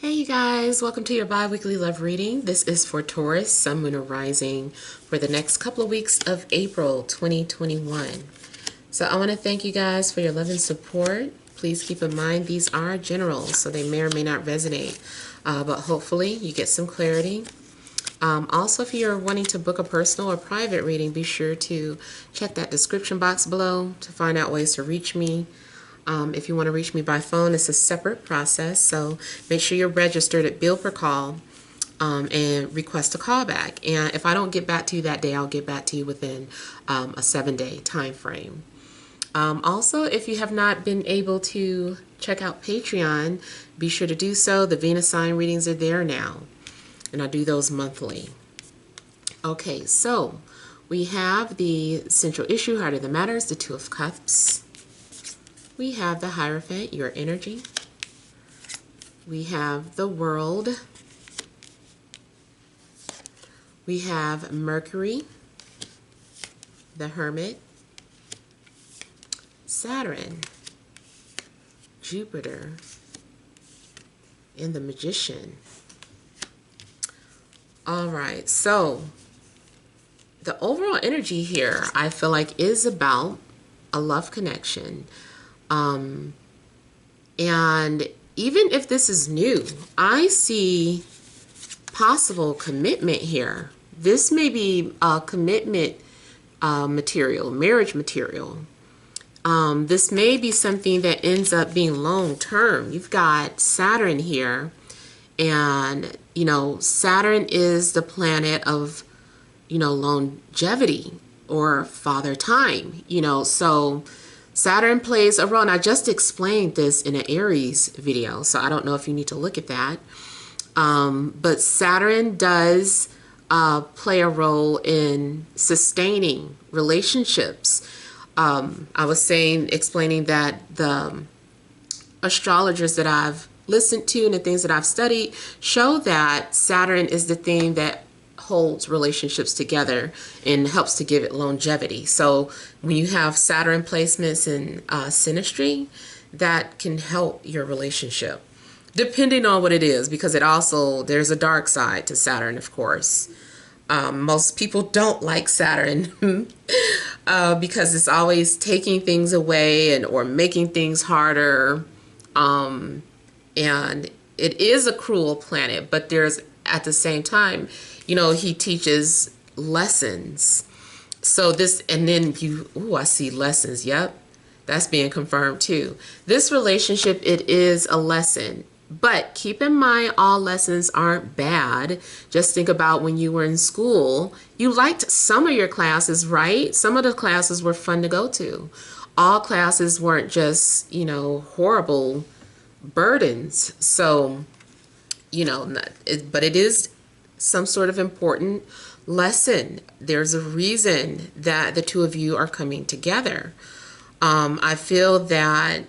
Hey you guys, welcome to your bi-weekly love reading. This is for Taurus, Sun, Moon, or Rising for the next couple of weeks of April 2021. So I want to thank you guys for your love and support. Please keep in mind these are general, so they may or may not resonate, but hopefully you get some clarity. Also, if you're wanting to book a personal or private reading, be sure to check that description box below to find out ways to reach me. If you want to reach me by phone, it's a separate process, so make sure you're registered at bill per call and request a callback. And if I don't get back to you that day, I'll get back to you within a 7-day time frame. Also, if you have not been able to check out Patreon, be sure to do so. The Venus sign readings are there now, and I do those monthly. Okay, so we have the central issue, heart of the matters, the Two of Cups. We have the Hierophant, your energy. We have the World. We have Mercury, the Hermit, Saturn, Jupiter, and the Magician. All right, so the overall energy here, I feel like, is about a love connection. And even if this is new, I see possible commitment here. This may be a commitment material, marriage material. This may be something that ends up being long-term. You've got Saturn here, and, you know, Saturn is the planet of, you know, longevity or father time, you know, so Saturn plays a role, and I just explained this in an Aries video, so I don't know if you need to look at that. But Saturn does play a role in sustaining relationships. I was explaining that the astrologers that I've listened to and the things that I've studied show that Saturn is the thing that holds relationships together and helps to give it longevity. So when you have Saturn placements in synastry, that can help your relationship, depending on what it is, because it also, there's a dark side to Saturn, of course. Most people don't like Saturn because it's always taking things away and or making things harder. And it is a cruel planet, but there's, at the same time, you know, he teaches lessons. So this, and then I see lessons. Yep, that's being confirmed too. This relationship, it is a lesson. But keep in mind, all lessons aren't bad. Just think about when you were in school, you liked some of your classes, right? Some of the classes were fun to go to. All classes weren't just, you know, horrible burdens. So, you know, but it is some sort of important lesson. There's a reason that the two of you are coming together. I feel that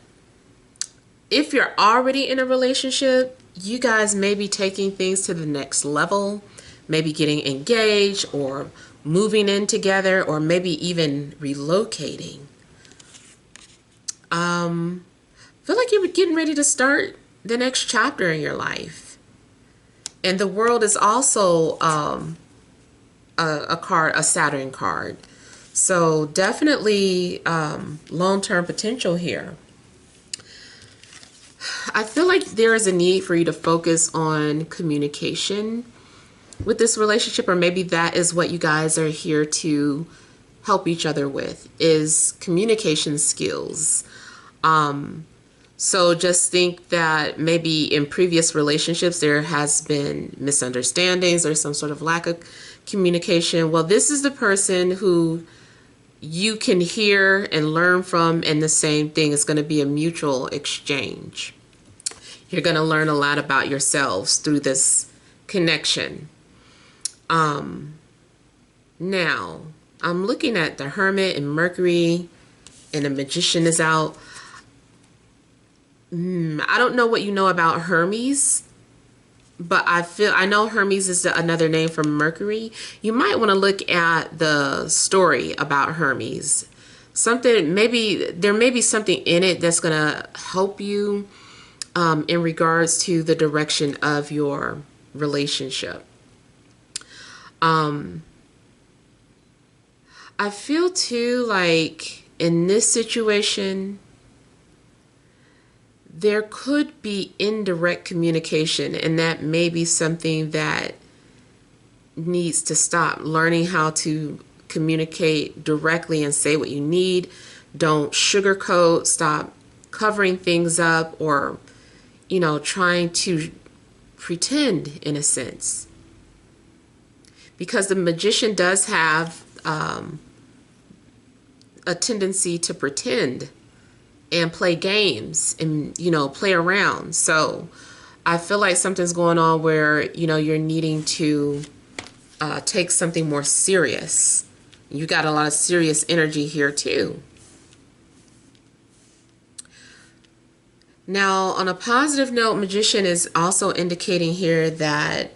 if you're already in a relationship, you guys may be taking things to the next level, maybe getting engaged or moving in together, or maybe even relocating. I feel like you're getting ready to start the next chapter in your life. And the World is also a Saturn card. So definitely long-term potential here. I feel like there is a need for you to focus on communication with this relationship, or maybe that is what you guys are here to help each other with, is communication skills. So just think that maybe in previous relationships there has been misunderstandings or some sort of lack of communication. Well, this is the person who you can hear and learn from, and the same thing is going to be a mutual exchange. You're going to learn a lot about yourselves through this connection. Now, I'm looking at the Hermit and Mercury, and the Magician is out. I don't know what you know about Hermes, but I know Hermes is another name for Mercury. You might want to look at the story about Hermes. There may be something in it that's going to help you in regards to the direction of your relationship. I feel too like in this situation, there could be indirect communication, and that may be something that needs to stop. Learning how to communicate directly and say what you need. Don't sugarcoat. Stop covering things up, or, you know, trying to pretend in a sense. Because the magician does have a tendency to pretend and play games and, you know, play around. So I feel like something's going on where, you know, you're needing to take something more serious. You got a lot of serious energy here too. Now, on a positive note, magician is also indicating here that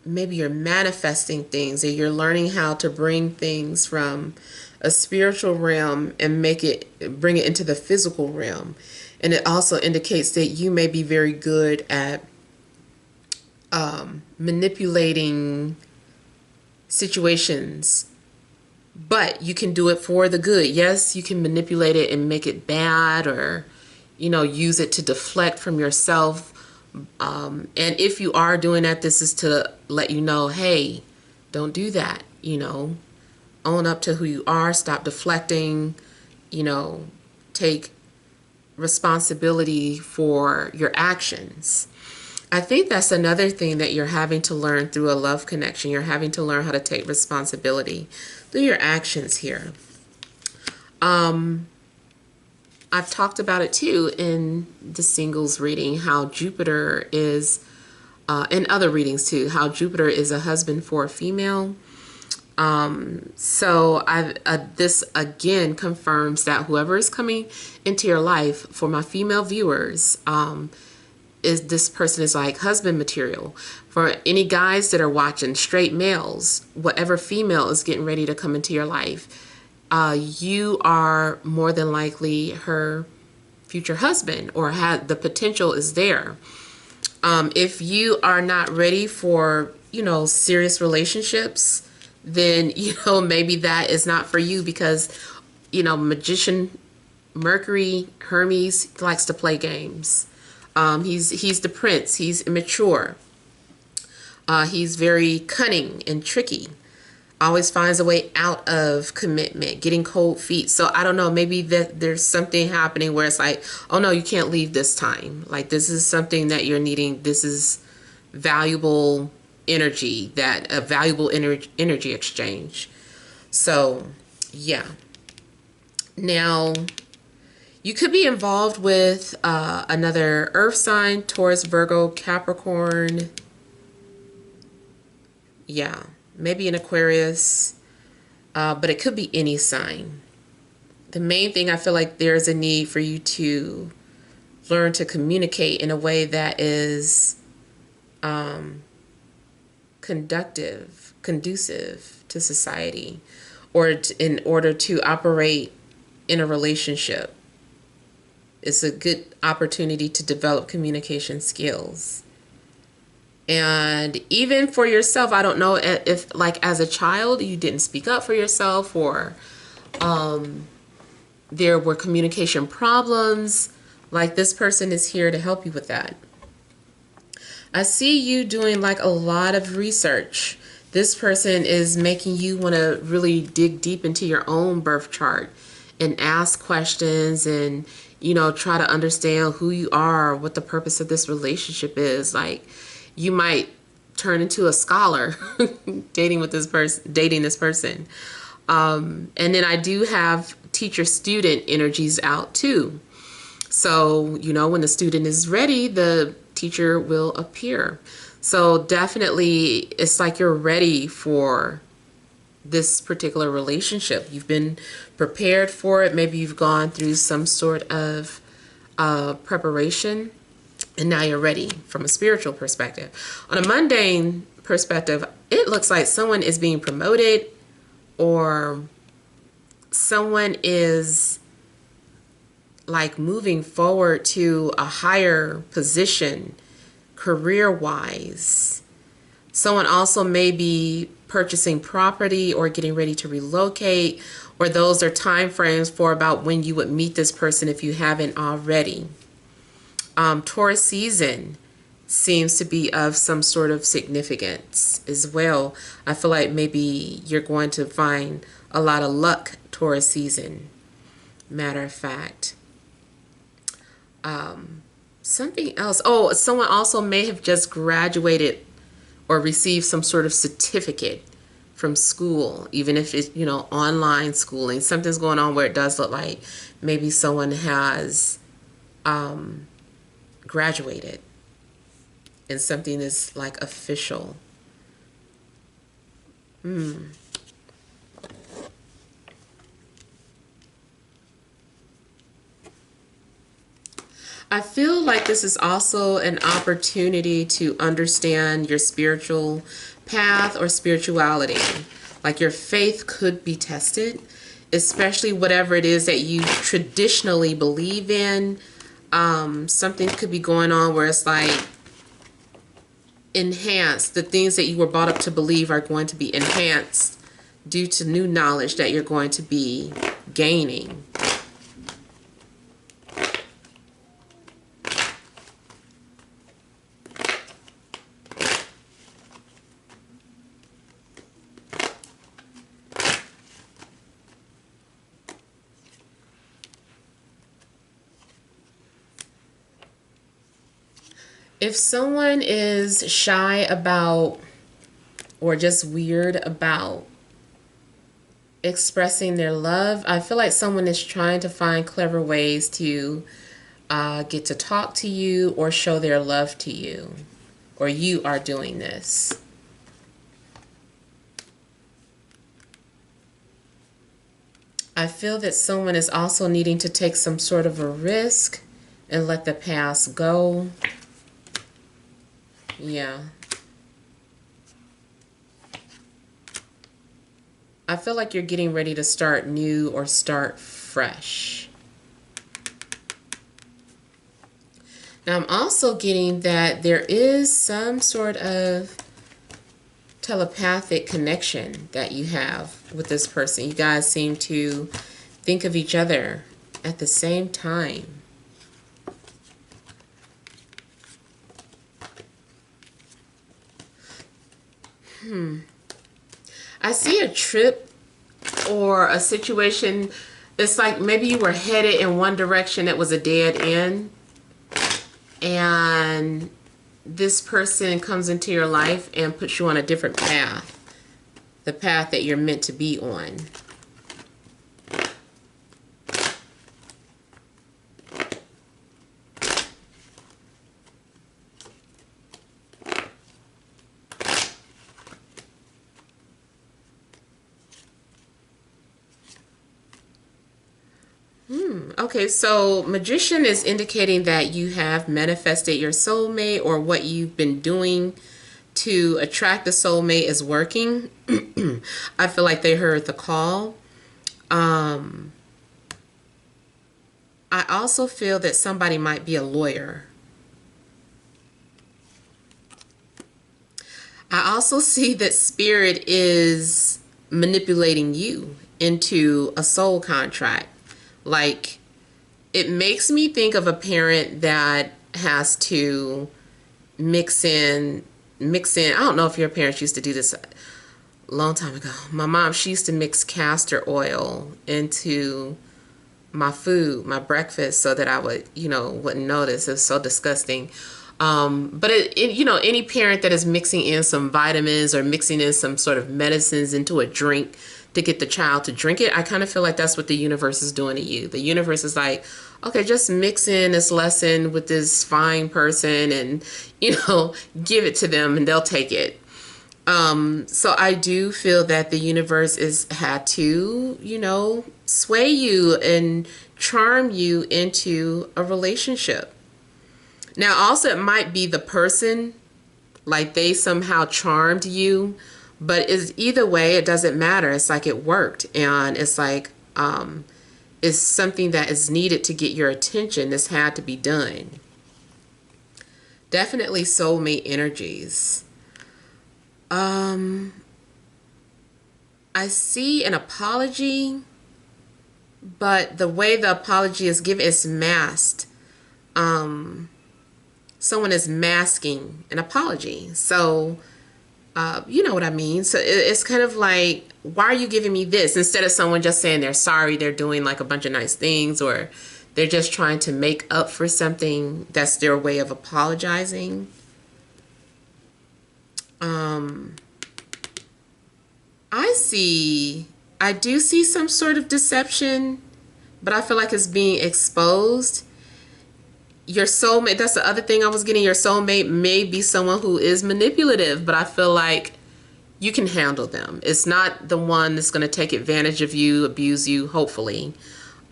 maybe you're manifesting things, or you're learning how to bring things from a spiritual realm and bring it into the physical realm. And it also indicates that you may be very good at manipulating situations, but you can do it for the good. Yes, you can manipulate it and make it bad, or, you know, use it to deflect from yourself. And if you are doing that, this is to let you know, hey, don't do that. You know, own up to who you are. Stop deflecting. You know, take responsibility for your actions. I think that's another thing that you're having to learn through a love connection. You're having to learn how to take responsibility through your actions here. I've talked about it too in the singles reading, how Jupiter is, in other readings too, how Jupiter is a husband for a female. So this again confirms that whoever is coming into your life, for my female viewers, this person is like husband material. For any guys that are watching, straight males, whatever female is getting ready to come into your life, you are more than likely her future husband, or the potential is there. If you are not ready for, you know, serious relationships, then, you know, maybe that is not for you, because, you know, magician Mercury, Hermes, likes to play games. He's the prince. He's immature. He's very cunning and tricky. Always finds a way out of commitment, getting cold feet. So I don't know, maybe that there's something happening where it's like, oh no, you can't leave this time. Like, this is something that you're needing. This is valuable energy, that a valuable energy exchange. So yeah. Now, you could be involved with another earth sign, Taurus, Virgo, Capricorn. Yeah, maybe an Aquarius, but it could be any sign. The main thing, I feel like there's a need for you to learn to communicate in a way that is conducive to society, or in order to operate in a relationship. It's a good opportunity to develop communication skills. And even for yourself, I don't know if, like, as a child, you didn't speak up for yourself, or there were communication problems. Like, this person is here to help you with that. I see you doing like a lot of research. This person is making you want to really dig deep into your own birth chart and ask questions, and, you know, try to understand who you are, what the purpose of this relationship is. Like, you might turn into a scholar dating this person. And then I do have teacher-student energies out too. So, you know, when the student is ready, the teacher will appear. So definitely, it's like you're ready for this particular relationship. You've been prepared for it. Maybe you've gone through some sort of preparation, and now you're ready from a spiritual perspective. On a mundane perspective, it looks like someone is being promoted, or someone is like moving forward to a higher position career-wise. Someone also may be purchasing property or getting ready to relocate, or those are time frames for about when you would meet this person if you haven't already. Taurus season seems to be of some sort of significance as well. I feel like maybe you're going to find a lot of luck Taurus season. Matter of fact. Something else. Oh, someone also may have just graduated or received some sort of certificate from school, even if it's, online schooling. Something's going on where it does look like maybe someone has graduated and something is like official. I feel like this is also an opportunity to understand your spiritual path or spirituality. Like your faith could be tested, especially whatever it is that you traditionally believe in. Something could be going on where it's like enhanced. The things that you were brought up to believe are going to be enhanced due to new knowledge that you're going to be gaining. If someone is shy about or just weird about expressing their love, I feel like someone is trying to find clever ways to get to talk to you or show their love to you, or you are doing this. I feel that someone is also needing to take some sort of a risk and let the past go. Yeah. I feel like you're getting ready to start new or start fresh. Now I'm also getting that there is some sort of telepathic connection that you have with this person. You guys seem to think of each other at the same time. I see a trip or a situation. It's like maybe you were headed in one direction that was a dead end, and this person comes into your life and puts you on a different path, the path that you're meant to be on. Okay, so Magician is indicating that you have manifested your soulmate, or what you've been doing to attract the soulmate is working. I feel like they heard the call. I also feel that somebody might be a lawyer. I also see that Spirit is manipulating you into a soul contract. Like, it makes me think of a parent that has to mix in, I don't know if your parents used to do this a long time ago. My mom, she used to mix castor oil into my food, my breakfast, so that I would, wouldn't notice. It's so disgusting. But any parent that is mixing in some vitamins or mixing in some sort of medicines into a drink to get the child to drink it, I kind of feel like that's what the universe is doing to you. The universe is like, okay, just mix in this lesson with this fine person and, give it to them and they'll take it. So I do feel that the universe had to, sway you and charm you into a relationship. Now, also, it might be the person, like they somehow charmed you, but either way, it doesn't matter. It's like it worked, and it's like is something that is needed to get your attention. This had to be done. Definitely soulmate energies. I see an apology, but the way the apology is given is masked. Someone is masking an apology. So, you know what I mean? So it's kind of like, why are you giving me this? Instead of someone just saying they're sorry, they're doing like a bunch of nice things, or they're just trying to make up for something. That's their way of apologizing. I do see some sort of deception, but I feel like it's being exposed. Your soulmate, that's the other thing I was getting. Your soulmate may be someone who is manipulative, but I feel like you can handle them. It's not the one that's going to take advantage of you, abuse you, hopefully.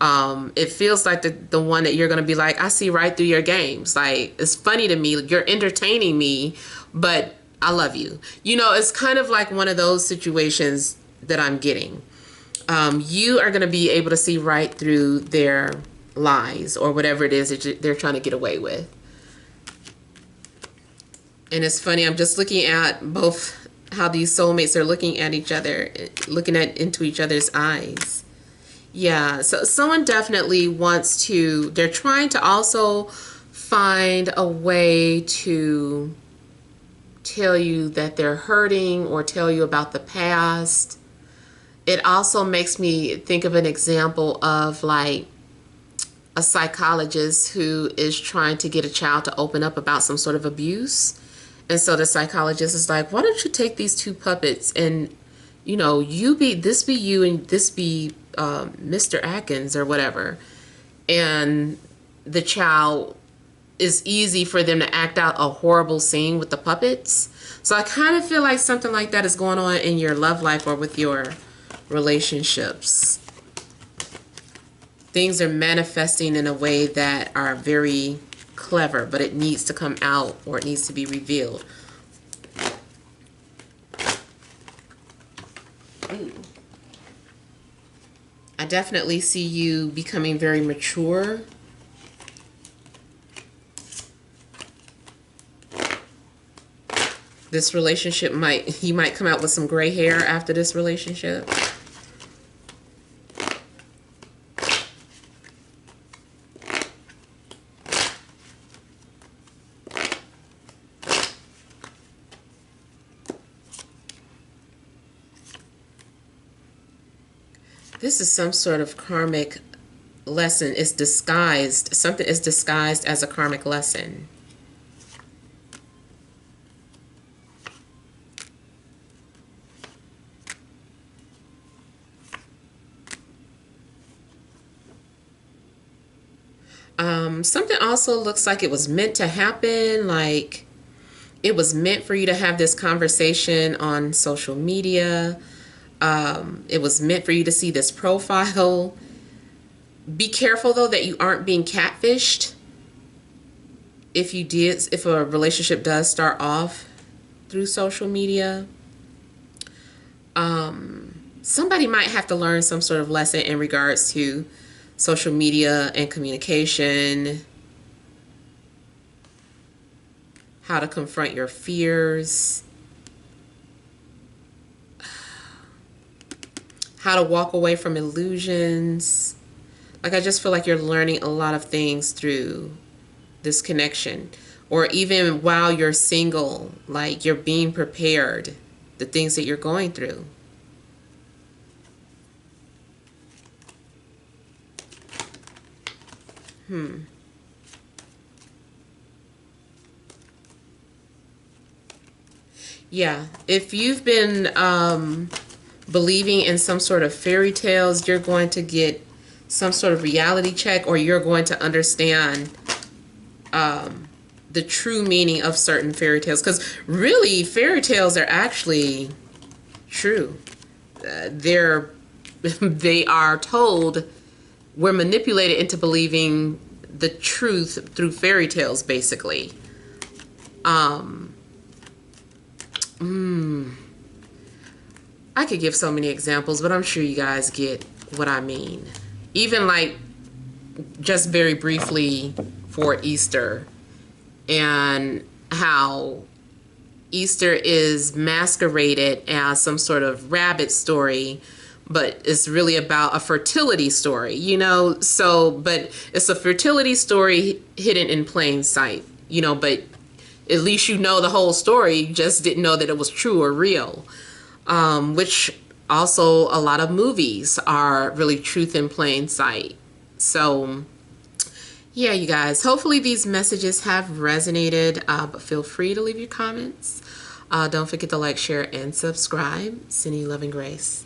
It feels like the one that you're going to be like, I see right through your games. Like, it's funny to me. You're entertaining me, but I love you. You know, it's kind of like one of those situations that I'm getting. You are going to be able to see right through their lies or whatever it is that they're trying to get away with. And it's funny, I'm just looking at both how these soulmates are looking at each other, looking into each other's eyes. Yeah, so someone definitely wants to, they're trying to also find a way to tell you that they're hurting or tell you about the past. It also makes me think of an example of like a psychologist who is trying to get a child to open up about some sort of abuse. And so the psychologist is like, why don't you take these two puppets and, you know, this be you and this be Mr. Atkins or whatever. And the child, is easy for them to act out a horrible scene with the puppets. So I kind of feel like something like that is going on in your love life or with your relationships. Things are manifesting in a way that are very clever, but it needs to come out or it needs to be revealed. Ooh. I definitely see you becoming very mature. This relationship you might come out with some gray hair after this relationship. This is some sort of karmic lesson. It's disguised. Something is disguised as a karmic lesson. Something also looks like it was meant to happen, like it was meant for you to have this conversation on social media. It was meant for you to see this profile. Be careful though that you aren't being catfished. If a relationship does start off through social media, somebody might have to learn some sort of lesson in regards to social media and communication, how to confront your fears, how to walk away from illusions. Like, I just feel like you're learning a lot of things through this connection. Or even while you're single, like you're being prepared, the things that you're going through. Yeah, if you've been believing in some sort of fairy tales, you're going to get some sort of reality check, or you're going to understand the true meaning of certain fairy tales. Because really, fairy tales are actually true. They are told, we're manipulated into believing the truth through fairy tales, basically. I could give so many examples, but I'm sure you guys get what I mean. even like just very briefly for Easter, and how Easter is masqueraded as some sort of rabbit story, but it's really about a fertility story, you know? So, but it's a fertility story hidden in plain sight, you know, but at least you know the whole story, you just didn't know that it was true or real. Which also a lot of movies are really truth in plain sight. So, yeah, you guys, hopefully these messages have resonated, but feel free to leave your comments. Don't forget to like, share, and subscribe. Sending you love and grace.